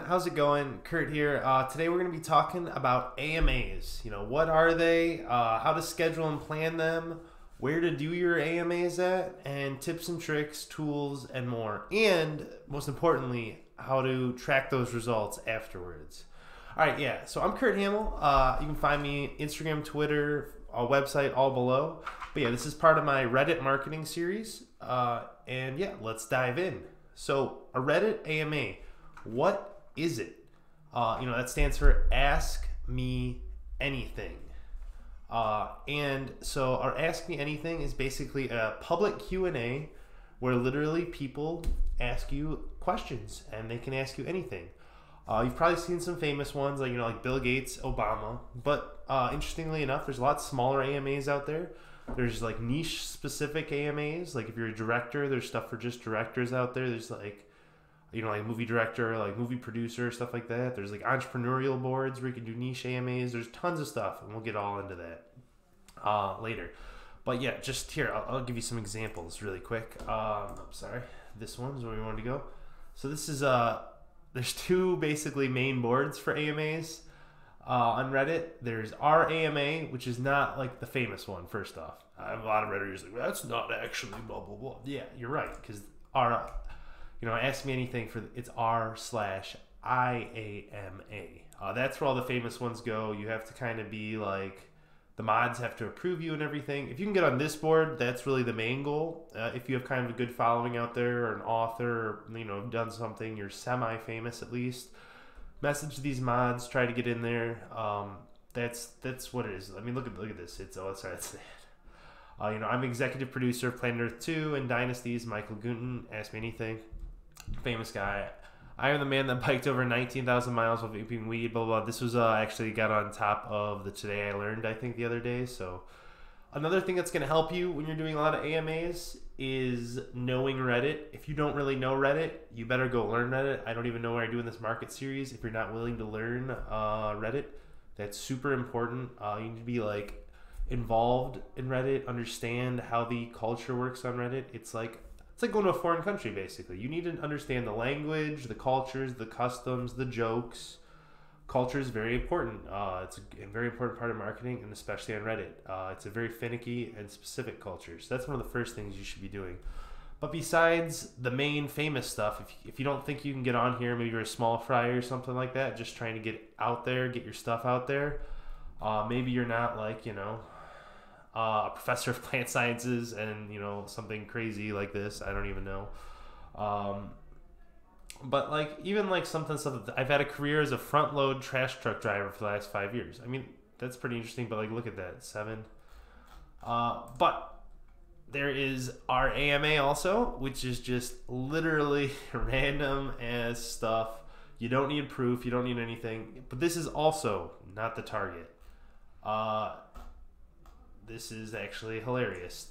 how's it going? Kurt here. Today we're going to be talking about AMAs. What are they? How to schedule and plan them, where to do your AMAs at, and tips and tricks, tools, and more. And most importantly, how to track those results afterwards. All right, yeah. So I'm Kurt Hamel. You can find me Instagram, Twitter, our website, all below. But yeah, this is part of my Reddit marketing series. And yeah, let's dive in. So a Reddit AMA, what is it? That stands for Ask Me Anything. And so our Ask Me Anything is basically a public Q&A where literally people ask you questions and they can ask you anything. You've probably seen some famous ones like Bill Gates, Obama, but interestingly enough, there's a lot smaller AMAs out there. There's like niche specific AMAs. Like if you're a director, there's stuff for just directors out there. There's like movie director, like movie producer, stuff like that. There's like entrepreneurial boards where you can do niche AMAs. There's tons of stuff, and we'll get all into that later. But yeah, just here, I'll give you some examples really quick. I'm sorry, this one's where we wanted to go. So this is there's two basically main boards for AMAs. On Reddit, there's our AMA, which is not like the famous one. First off, I have a lot of Redditors like, that's not actually blah blah blah. Yeah, you're right, because our, ask me anything it's r/IAMA. That's where all the famous ones go. You have to kind of be like, the mods have to approve you and everything. If you can get on this board, that's really the main goal. If you have kind of a good following out there, or an author, or done something, you're semi-famous at least. Message these mods, try to get in there. That's what it is. I mean, look at this. It's sad. I'm executive producer of Planet Earth 2 and Dynasties. Michael Gunton, Ask Me Anything, famous guy. I am the man that biked over 19,000 miles while vaping weed. Blah blah blah. This was actually got on top of the Today I Learned, I think, the other day. So another thing that's going to help you when you're doing a lot of AMAs is knowing Reddit. If you don't really know Reddit, you better go learn Reddit. I don't even know what I do in this market series. If you're not willing to learn Reddit, that's super important. You need to be like involved in Reddit, understand how the culture works on Reddit. It's like going to a foreign country, basically. You need to understand the language, the cultures, the customs, the jokes. Culture is very important. It's a very important part of marketing, and especially on Reddit. It's a very finicky and specific culture. So that's one of the first things you should be doing. But besides the main famous stuff, if you don't think you can get on here, maybe you're a small fry or something like that, just trying to get out there, get your stuff out there. Maybe you're not like, a professor of plant sciences and, something crazy like this. I don't even know. But even something I've had a career as a front load trash truck driver for the last 5 years. I mean, that's pretty interesting, but look at that, 7. But there is our AMA also, which is just literally random as stuff. You don't need proof, you don't need anything. But this is also not the target. This is actually hilarious.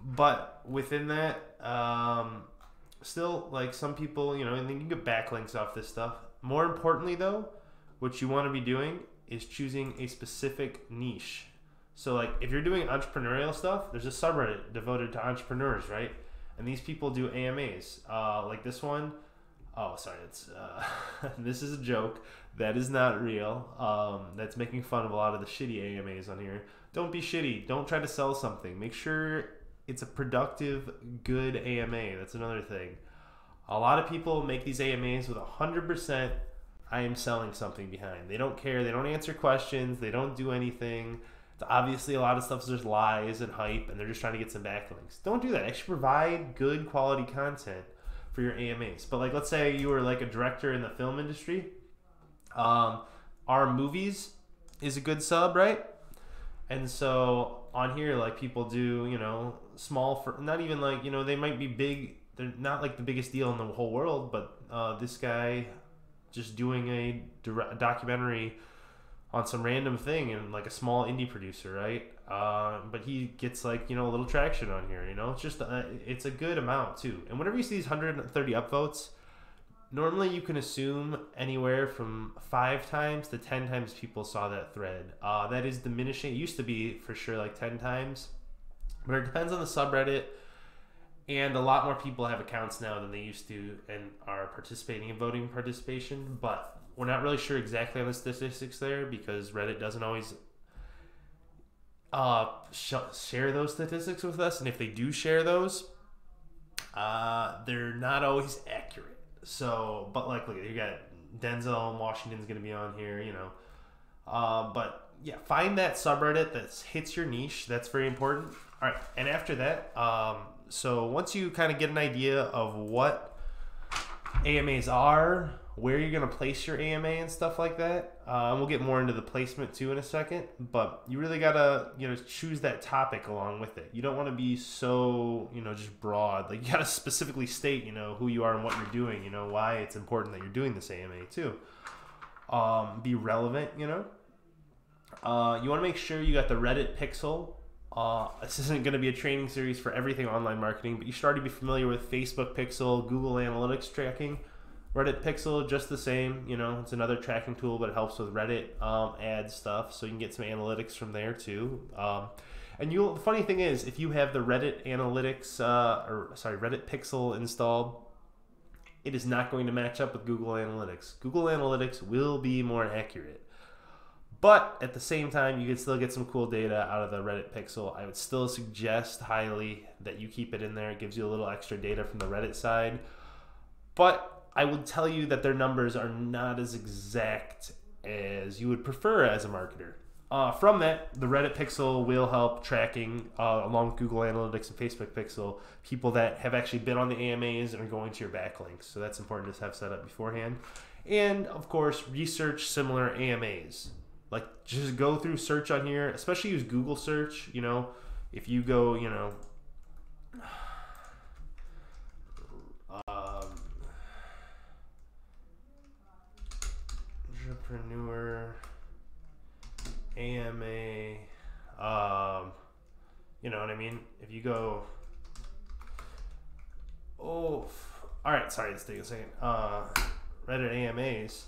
But within that, still, some people, and then you can get backlinks off this stuff. More importantly, though, what you want to be doing is choosing a specific niche. So, if you're doing entrepreneurial stuff, there's a subreddit devoted to entrepreneurs, right? And these people do AMAs. Like this one. Oh, sorry, this is a joke. That is not real. That's making fun of a lot of the shitty AMAs on here. Don't be shitty. Don't try to sell something. Make sure it's a productive, good AMA. That's another thing. A lot of people make these AMAs with 100% I am selling something behind. They don't care. They don't answer questions. They don't do anything. Obviously, a lot of stuff is just lies and hype, and they're just trying to get some backlinks. Don't do that. Actually provide good quality content for your AMAs. But let's say you were a director in the film industry. Our movies is a good sub, right? And so on here, people do, small for not even they might be big. They're not the biggest deal in the whole world, but this guy just doing a documentary on some random thing and a small indie producer, right? But he gets a little traction on here, it's just it's a good amount too. And whenever you see these 130 upvotes, normally you can assume anywhere from 5 times to 10 times people saw that thread. That is diminishing. It used to be for sure 10 times, but it depends on the subreddit And a lot more people have accounts now than they used to and are participating in voting participation. But we're not really sure exactly on the statistics there because Reddit doesn't always share those statistics with us. And if they do share those, they're not always accurate. So, but like, look, you got Denzel Washington's going to be on here, you know. But yeah, find that subreddit that hits your niche. That's very important. All right, and after that, so once you kind of get an idea of what AMAs are, where you're going to place your AMA and stuff like that, and we'll get more into the placement too in a second, but you really got to, you know, choose that topic along with it. You don't want to be so, you know, just broad. Like, you got to specifically state, you know, who you are and what you're doing, you know, why it's important that you're doing this AMA too. Be relevant, you know. You want to make sure you got the Reddit pixel. This isn't going to be a training series for everything online marketing, but you should already be familiar with Facebook pixel, Google Analytics tracking. Reddit pixel, just the same, you know, it's another tracking tool, but it helps with Reddit ad stuff, so you can get some analytics from there too. And the funny thing is, if you have the Reddit Analytics, Reddit pixel installed, it is not going to match up with Google Analytics. Google Analytics will be more accurate. But at the same time, you can still get some cool data out of the Reddit pixel. I would still suggest highly that you keep it in there. It gives you a little extra data from the Reddit side. But I would tell you that their numbers are not as exact as you would prefer as a marketer. From that, the Reddit pixel will help tracking, along with Google Analytics and Facebook pixel, people that have actually been on the AMAs and are going to your backlinks. So that's important to have set up beforehand. And of course, research similar AMAs. Like, just go through search on here, especially use Google search. You know, if you go, you know, entrepreneur AMA, you know what I mean? If you go, all right, sorry, let's take a second. Reddit AMAs.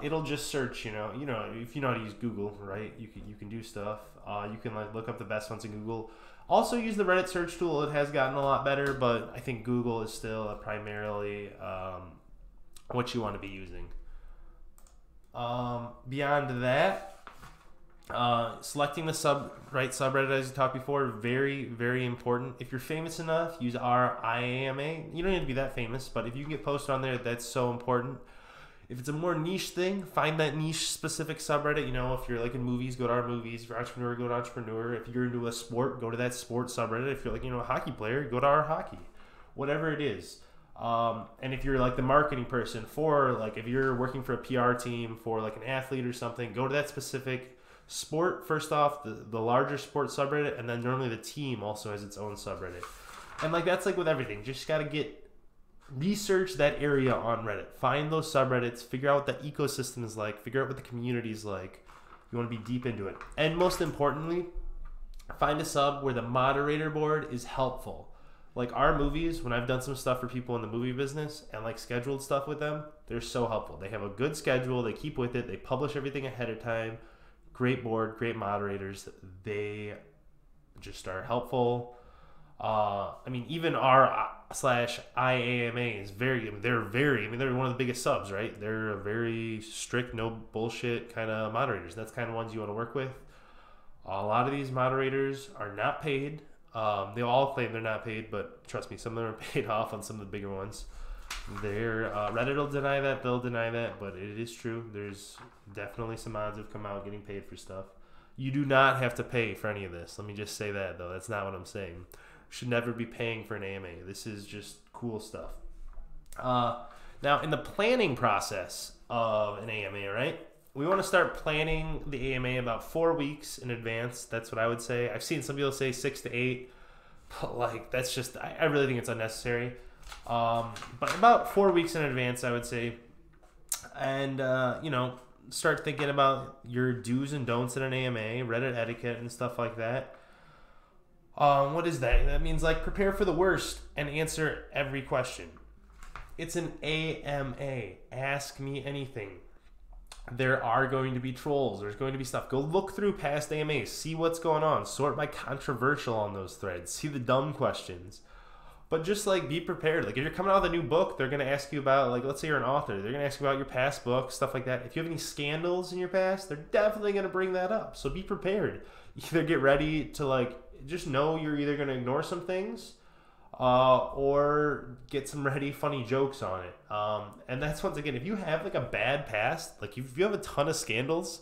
It'll just search, you know, if you know how to use Google, right? You can do stuff. You can like look up the best ones in Google. Also use the Reddit search tool. It has gotten a lot better, but I think Google is still primarily what you want to be using. Beyond that, selecting the subreddit as you talked before, very, very important. If you're famous enough, use our IAMA. You don't need to be that famous, but if you can get posted on there, that's so important. If it's a more niche thing, find that niche specific subreddit. You know, if you're like in movies, go to our movies. If you're an entrepreneur, go to entrepreneur. If you're into a sport, go to that sports subreddit. If you're like, you know, a hockey player, go to our hockey. Whatever it is. And if you're like the marketing person for, like, if you're working for a PR team for like an athlete or something, go to that specific sport. First off, the larger sports subreddit, and then normally the team also has its own subreddit. And like, that's like with everything. Just got to research that area on Reddit. Find those subreddits, figure out what the ecosystem is like, figure out what the community is like. You want to be deep into it. And most importantly, find a sub where the moderator board is helpful. Like our movies, when I've done some stuff for people in the movie business and like scheduled stuff with them, they're so helpful. They have a good schedule, they keep with it, they publish everything ahead of time. Great board, great moderators. They just are helpful. I mean, even r/IAMA is they're one of the biggest subs, right? They're a very strict, no bullshit kind of moderators. That's kind of ones you want to work with. A lot of these moderators are not paid. They all claim they're not paid, but trust me, some of them are paid off on some of the bigger ones. Reddit will deny that, they'll deny that, but it is true. There's definitely some mods have come out getting paid for stuff. You do not have to pay for any of this. Let me just say that, though. That's not what I'm saying. You should never be paying for an AMA. This is just cool stuff. Now, in the planning process of an AMA, right? We want to start planning the AMA about 4 weeks in advance. That's what I would say. I've seen some people say 6 to 8, but like that's just, I really think it's unnecessary. But about 4 weeks in advance, I would say, and you know, start thinking about your do's and don'ts in an AMA, Reddit etiquette and stuff like that. What is that? That means like prepare for the worst and answer every question. It's an AMA. Ask me anything. There are going to be trolls. There's going to be stuff. Go look through past AMAs. See what's going on. Sort by controversial on those threads. See the dumb questions. But just like be prepared. Like if you're coming out with a new book, they're gonna ask you about, like, let's say you're an author, they're gonna ask you about your past books, stuff like that. If you have any scandals in your past, they're definitely gonna bring that up. So be prepared. Either get ready to, like, just know you're either gonna ignore some things, or get some ready funny jokes on it. And that's, once again, if you have like a bad past, like if you have a ton of scandals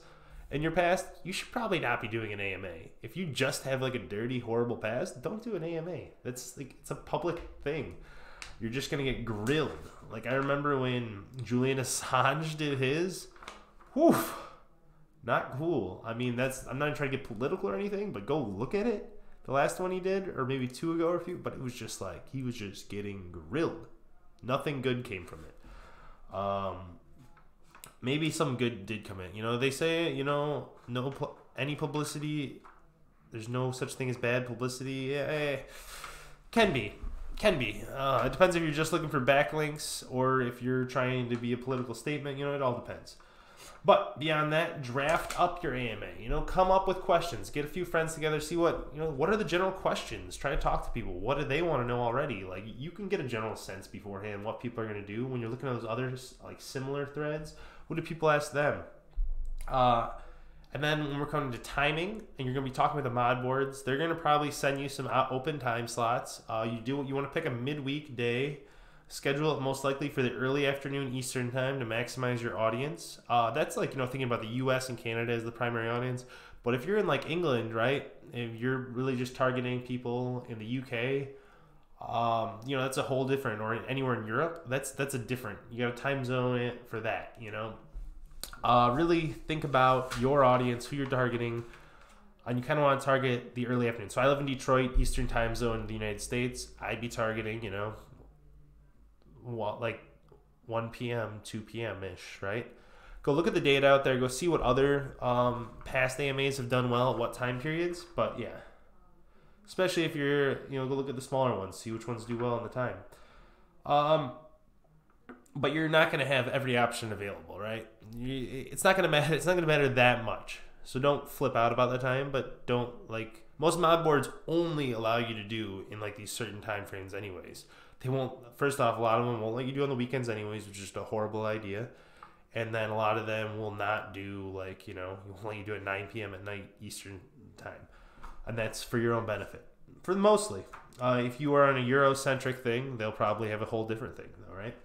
in your past, you should probably not be doing an AMA. If you just have like a dirty, horrible past, don't do an AMA. That's like, it's a public thing. You're just gonna get grilled. Like I remember when Julian Assange did his, whew, not cool. I mean, I'm not trying to get political or anything, but go look at it. The last one he did, or maybe 2 ago or a few, but it was just like, he was just getting grilled. Nothing good came from it. Maybe some good did come in. You know, they say, you know, any publicity, there's no such thing as bad publicity. Can be. It depends if you're just looking for backlinks or if you're trying to be a political statement. You know, it all depends. But beyond that, draft up your AMA. You know, come up with questions. Get a few friends together. See what are the general questions. Try to talk to people. What do they want to know already? Like, you can get a general sense beforehand what people are going to do. When you're looking at those other, like, similar threads, what do people ask them? And then when we're coming to timing, and you're going to be talking with the mod boards, they're going to probably send you some open time slots. You want to pick a midweek day. Schedule it most likely for the early afternoon Eastern time to maximize your audience. That's like, thinking about the US and Canada as the primary audience. But if you're in like England, right, if you're really just targeting people in the UK, that's a whole different, or anywhere in Europe, that's a different, you got to time zone it for that, Really think about your audience, who you're targeting, and you kind of want to target the early afternoon. So I live in Detroit, Eastern time zone in the United States. I'd be targeting, like 1 p.m., 2 p.m.-ish, right? Go look at the data out there. Go see what other past AMAs have done well at what time periods. But yeah, especially if you're, go look at the smaller ones. See which ones do well in the time. But you're not going to have every option available, right? It's not going to matter. It's not going to matter that much. So don't flip out about the time, but don't, like, most mod boards only allow you to do in like these certain time frames anyways. They won't, first off, a lot of them won't let you do on the weekends anyways, which is just a horrible idea. And then a lot of them will not do, like, you'll let you do at 9 p.m. at night Eastern time. And that's for your own benefit. For mostly. If you are on a Eurocentric thing, they'll probably have a whole different thing, though, right?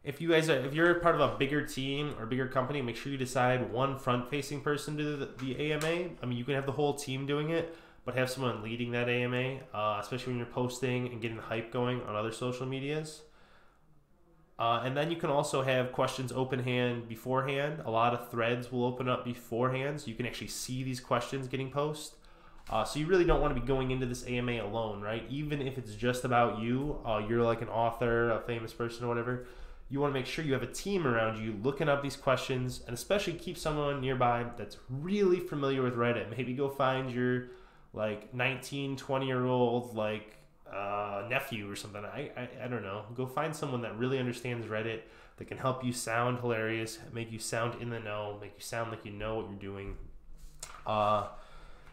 If you're part of a bigger team or bigger company, make sure you decide one front-facing person to do the AMA. I mean, you can have the whole team doing it, but have someone leading that AMA, especially when you're posting and getting the hype going on other social medias. And then you can also have questions beforehand. A lot of threads will open up beforehand, so you can actually see these questions getting posted. So you really don't want to be going into this AMA alone, right? Even if it's just about you, you're like an author, a famous person or whatever, you want to make sure you have a team around you looking up these questions, and especially keep someone nearby that's really familiar with Reddit. Maybe go find your like 19, 20-year-old like nephew or something. I don't know. Go find someone that really understands Reddit, that can help you sound hilarious, make you sound in the know, make you sound like you know what you're doing.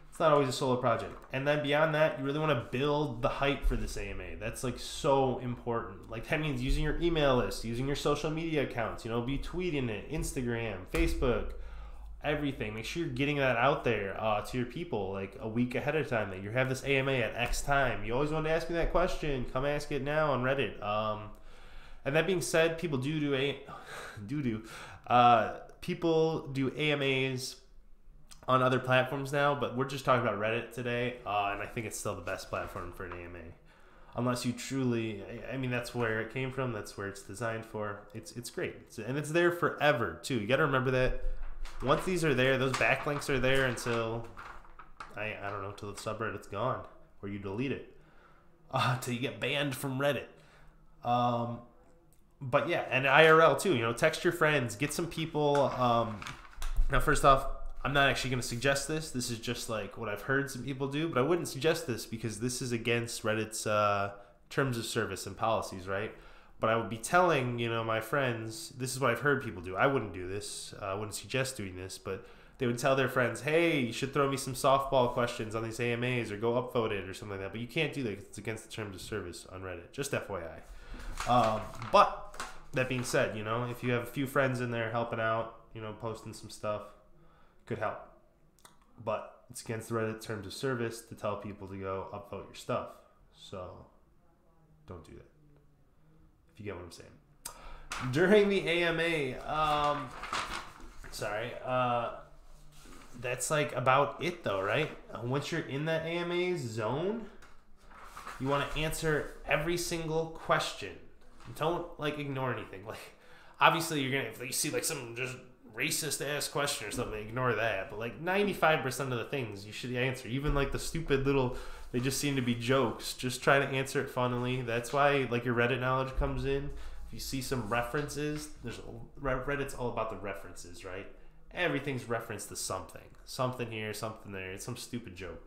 It's not always a solo project. And then beyond that, you really want to build the hype for this AMA. That's like so important. Like that means using your email list, using your social media accounts, be tweeting it, Instagram, Facebook, everything. Make sure you're getting that out there to your people like a week ahead of time, that you have this AMA at X time. You always want to ask me that question. Come ask it now on Reddit. And that being said, people people do AMAs on other platforms now, but we're just talking about Reddit today, and I think it's still the best platform for an AMA. Unless you truly, I mean, that's where it came from, that's where it's designed for. It's great, and it's there forever, too. You got to remember that once these are there, those backlinks are there until, I don't know, till the subreddit's gone, or you delete it, till you get banned from Reddit. But yeah, and IRL, too. Text your friends, get some people. Now, first off, I'm not actually going to suggest this. This is just like what I've heard some people do, but I wouldn't suggest this because this is against Reddit's terms of service and policies, right? But I would be telling, my friends, this is what I've heard people do. I wouldn't do this. I wouldn't suggest doing this, but they would tell their friends, hey, you should throw me some softball questions on these AMAs or go upvote it or something like that. But you can't do that. It's against the terms of service on Reddit. Just FYI. But that being said, you know, if you have a few friends in there helping out, you know, posting some stuff, could help. But it's against the Reddit terms of service to tell people to go upvote your stuff. So don't do that. If you get what I'm saying. During the AMA, that's like about it though, right? Once you're in that AMA zone, you want to answer every single question. Don't like ignore anything. Like, obviously you're gonna, if you see like some just racist ass question or something, ignore that. But like 95% of the things you should answer, even like the stupid little, they just seem to be jokes. Just try to answer it funnily. That's why like your Reddit knowledge comes in. If you see some references, Reddit's all about the references, right? Everything's referenced to something. Something here, something there. It's some stupid joke.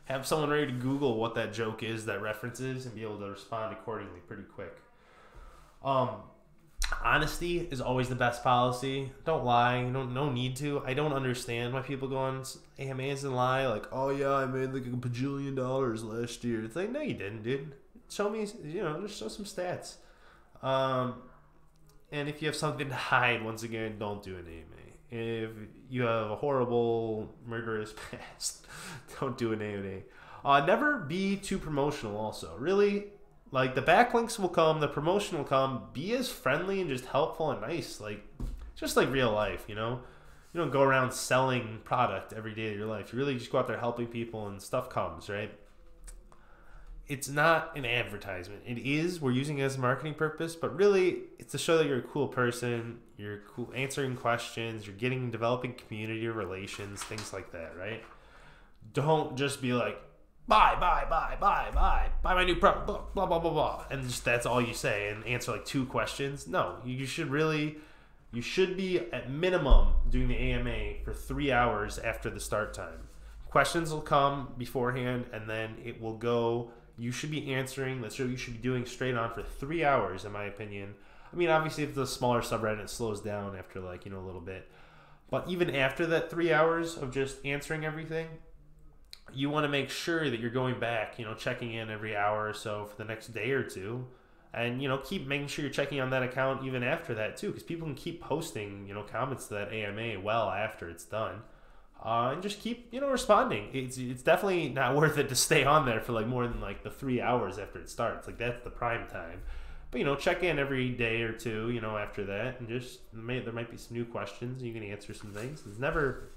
Have someone ready to Google what that joke is, that reference is, and be able to respond accordingly pretty quick. Honesty is always the best policy. Don't lie. No need to. I don't understand why people go on AMAs and lie. Like, oh yeah, I made like $1 bajillion last year. It's like, no, you didn't, dude. Show me, just show some stats. And if you have something to hide, once again, don't do an AMA. If you have a horrible, murderous past, don't do an AMA. Never be too promotional also. Really, like, the backlinks will come, the promotion will come. Be as friendly and just helpful and nice. Like, just like real life, you know? You don't go around selling product every day of your life. You really just go out there helping people and stuff comes, right? It's not an advertisement. It is. We're using it as a marketing purpose, but really it's to show that you're a cool person. You're cool answering questions. You're developing community relations, things like that, right? Don't just be like, buy my new product, blah, blah, blah, blah. And just that's all you say and answer like 2 questions. No, you should be at minimum doing the AMA for 3 hours after the start time. Questions will come beforehand and then it will go. You should be answering. That's what you should be doing straight on for 3 hours, in my opinion. I mean, obviously, if it's a smaller subreddit, it slows down after like, a little bit. But even after that 3 hours of just answering everything, you want to make sure that you're going back, checking in every hour or so for the next day or two. And, keep making sure you're checking on that account even after that, too. Because people can keep posting, comments to that AMA well after it's done. And just keep, responding. It's definitely not worth it to stay on there for like more than like the 3 hours after it starts. Like that's the prime time. But check in every day or two, after that, and just there might be some new questions. You can answer some things. It's never.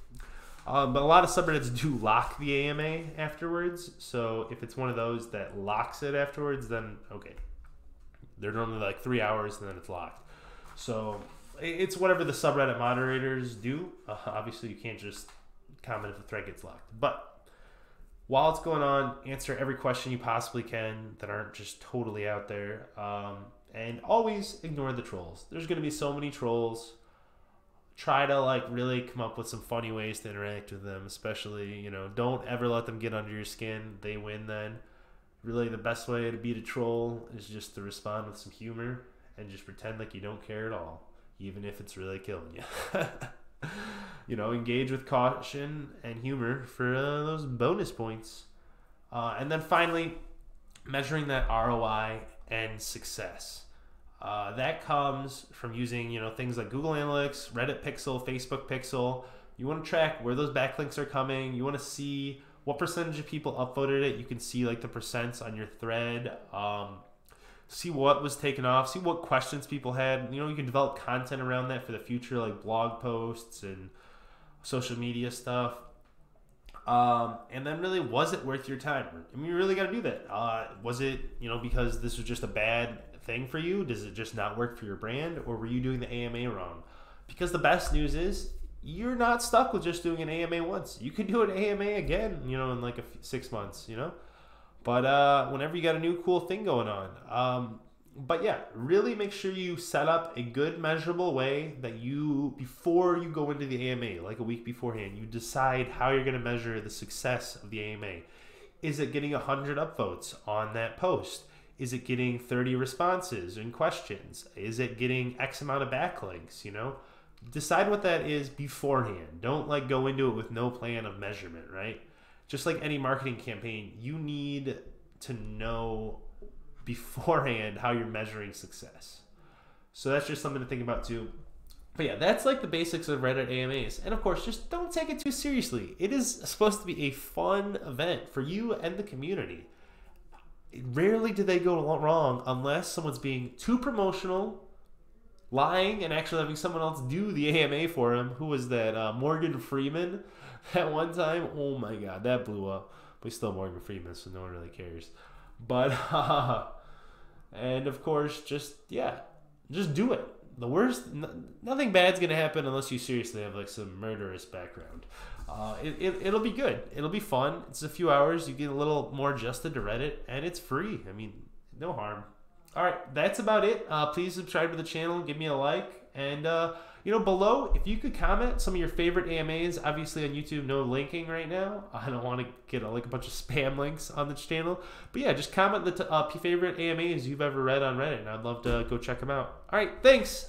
But a lot of subreddits do lock the AMA afterwards. So if it's one of those that locks it afterwards, then okay, they're normally like 3 hours and then it's locked. So it's whatever the subreddit moderators do. Obviously, you can't just comment if the thread gets locked. But while it's going on, answer every question you possibly can that aren't just totally out there. And always ignore the trolls. There's going to be so many trolls. Try to like really come up with some funny ways to interact with them, especially, don't ever let them get under your skin. They win then. Really, the best way to beat a troll is just to respond with some humor and just pretend like you don't care at all, even if it's really killing you. Engage with caution and humor for those bonus points. And then finally, measuring that ROI and success. That comes from using, things like Google Analytics, Reddit Pixel, Facebook Pixel. You want to track where those backlinks are coming. You want to see what percentage of people upvoted it. You can see like the percents on your thread. See what was taken off, see what questions people had. You can develop content around that for the future, like blog posts and social media stuff. And then really, was it worth your time? I mean, you really got to do that. Was it, because this was just a bad thing for you? Does it just not work for your brand? Or were you doing the AMA wrong? Because the best news is you're not stuck with just doing an AMA once. You can do an AMA again, in like 6 months, But whenever you got a new cool thing going on. But yeah, really make sure you set up a good measurable way that before you go into the AMA, like a week beforehand, you decide how you're going to measure the success of the AMA. Is it getting 100 upvotes on that post? Is it getting 30 responses and questions? Is it getting X amount of backlinks, decide what that is beforehand. Don't like go into it with no plan of measurement, right? Just like any marketing campaign, you need to know beforehand how you're measuring success. So that's just something to think about too. But yeah, that's like the basics of Reddit AMAs. And of course, just don't take it too seriously. It is supposed to be a fun event for you and the community. Rarely do they go wrong unless someone's being too promotional, lying, and actually having someone else do the AMA for him. Who was that? Morgan Freeman. That one time, oh my god, that blew up. But he's still Morgan Freeman, so no one really cares. But, and of course, just do it. The worst, nothing bad's gonna happen unless you seriously have like some murderous background. It'll be good. It'll be fun. It's a few hours. You get a little more adjusted to Reddit, and it's free. I mean, no harm. All right, that's about it. Please subscribe to the channel, give me a like, and below, if you could comment some of your favorite AMAs. Obviously on YouTube, no linking right now. I don't want to get a bunch of spam links on this channel, but yeah, just comment the favorite AMAs you've ever read on Reddit, and I'd love to go check them out. All right, thanks.